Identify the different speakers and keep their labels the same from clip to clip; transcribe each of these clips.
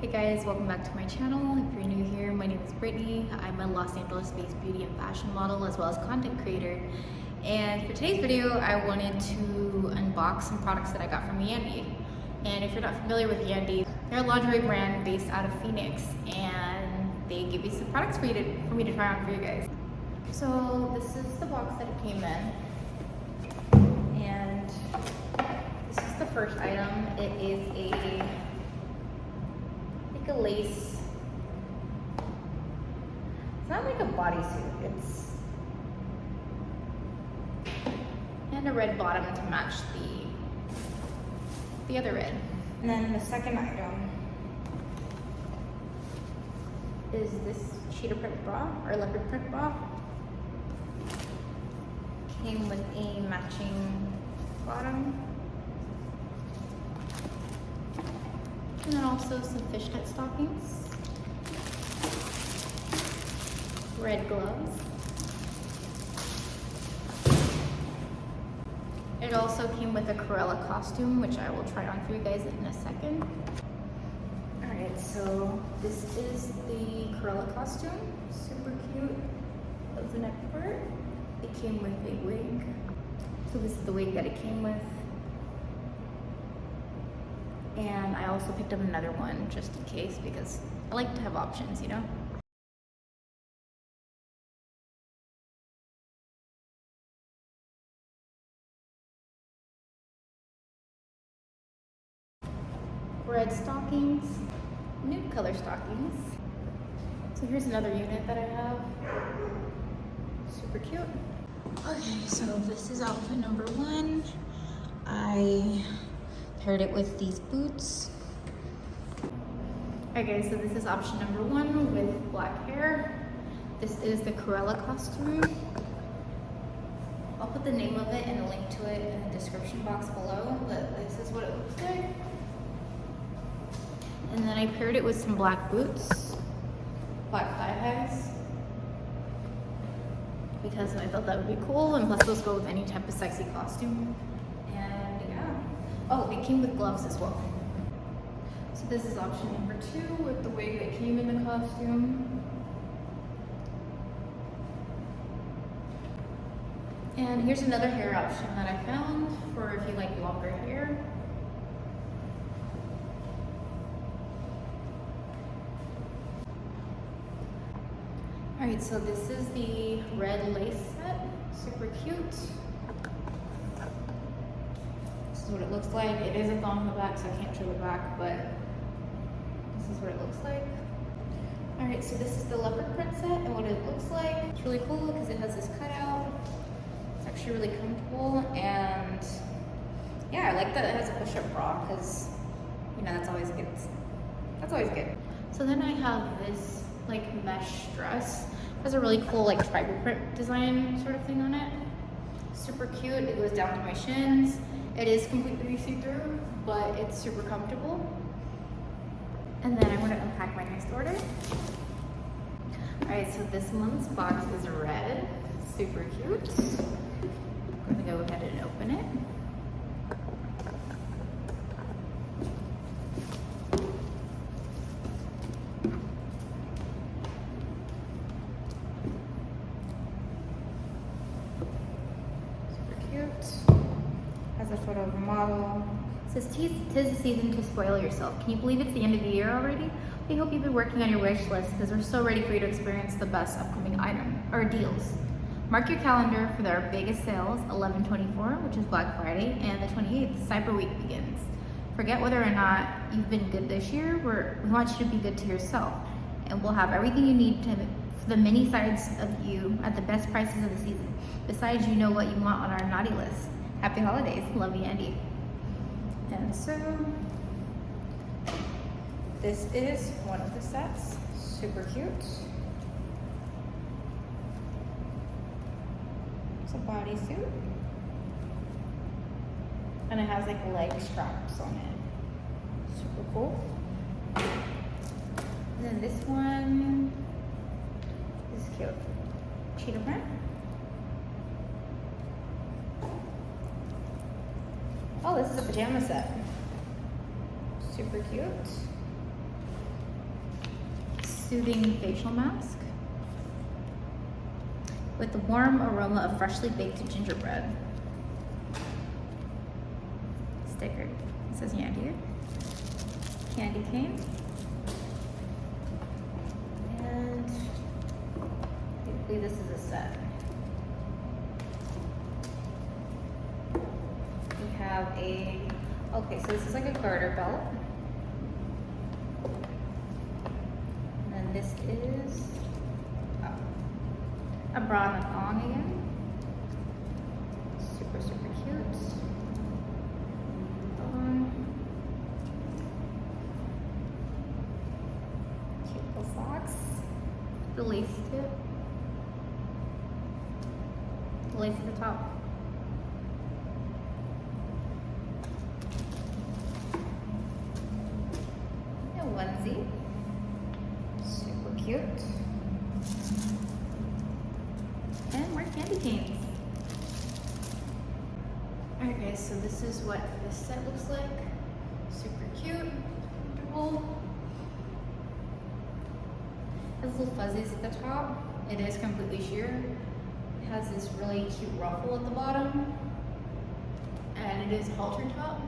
Speaker 1: Hey guys, welcome back to my channel. If you're new here, my name is Brittany. I'm a Los Angeles-based beauty and fashion model as well as content creator. And for today's video, I wanted to unbox some products that I got from Yandy. And if you're not familiar with Yandy, they're a lingerie brand based out of Phoenix, and they give you some products for me to try on for you guys. So this is the box that it came in, and this is the first item. It is a lace. It's not like a bodysuit. It's and a red bottom to match the other red. And then the second item is this cheetah print bra or leopard print bra. Came with a matching bottom. And then also some fishnet stockings, red gloves. It also came with a Corella costume, which I will try on for you guys in a second. Alright, so this is the Corella costume. Super cute. That's the neck part. It came with a wig. So this is the wig that it came with. And I also picked up another one just in case because I like to have options, you know? Red stockings, nude color stockings. So here's another unit that I have. Super cute. Okay, so this is outfit number one. I paired it with these boots. Okay, so this is option number one with black hair. This is the Corella costume. I'll put the name of it and a link to it in the description box below, but this is what it looks like. And then I paired it with some black boots, black thigh highs, because I thought that would be cool, and plus those go with any type of sexy costume. And yeah. Oh, it came with gloves as well. So this is option number two with the wig that came in the costume. And here's another hair option that I found for if you like longer hair. Alright, so this is the red lace set. Super cute. This is what it looks like. It is a thong on the back, so I can't show the back, but this is what it looks like. Alright, so this is the leopard print set and what it looks like. It's really cool because it has this cutout. It's actually really comfortable, and yeah, I like that it has a push-up bra because, you know, that's always good. That's always good. So then I have this like mesh dress. It has a really cool like tribal print design sort of thing on it. Super cute. It goes down to my shins. It is completely see-through, but it's super comfortable. And then I'm going to unpack my next order. Alright, so this month's box is red. Super cute. I'm going to go ahead and open it. Has a photo of a model. It says, "'Tis the season to spoil yourself. Can you believe it's the end of the year already? We hope you've been working on your wish list because we're so ready for you to experience the best upcoming item or deals. Mark your calendar for our biggest sales, 11/24, which is Black Friday, and the 28th, Cyber Week begins. Forget whether or not you've been good this year. We want you to be good to yourself, and we'll have everything you need for the many sides of you at the best prices of the season. Besides, you know what you want on our naughty list. Happy holidays. Love, Yandy." And so this is one of the sets. Super cute. It's a bodysuit. And it has like leg straps on it. Super cool. And then this one is cute. Cheetah print. Oh, this is a pajama set. Super cute. soothing facial mask with the warm aroma of freshly baked gingerbread. Sticker. It says Yandy. Candy cane. And basically this is a set. We have okay, so this is like a garter belt. And then this is a bra and a thong again. Super, super cute. Cute little socks. The lace tip. The lace at the top. A onesie. Super cute. And more candy canes. Alright guys, so this is what this set looks like. Super cute, comfortable. Has little fuzzies at the top. It is completely sheer. It has this really cute ruffle at the bottom. And it is halter top.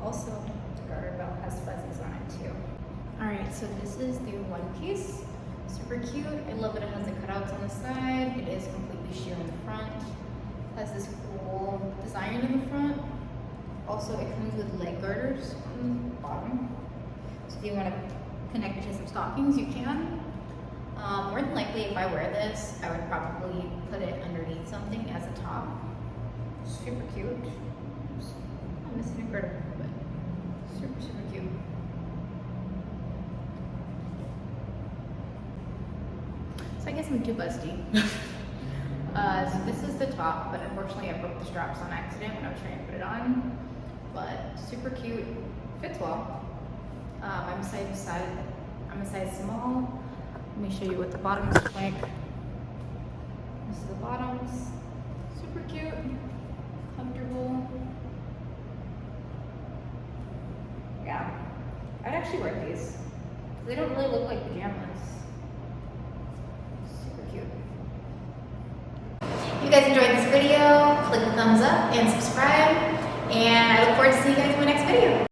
Speaker 1: Also, the garter belt has fuzzies on it too. Alright, so this is the one piece. Super cute. I love that it has the cutouts on the side. It is completely sheer in the front. It has this cool design in the front. Also, it comes with leg girders on the bottom. So if you want to connect it to some stockings, you can. More than likely, if I wear this, I would probably put it underneath something as a top. Super cute. I'm missing a girder, but super, super cute. So I guess I'm too busty. So this is the top, but unfortunately I broke the straps on accident when I was trying to put it on. But super cute, fits well. I'm a size small. Let me show you what the bottoms look like. This is the bottoms. Super cute, comfortable. Yeah, I'd actually wear these. They don't really look like pajamas. Super cute. If you guys enjoyed this video, click the thumbs up and subscribe. And I look forward to seeing you guys in my next video.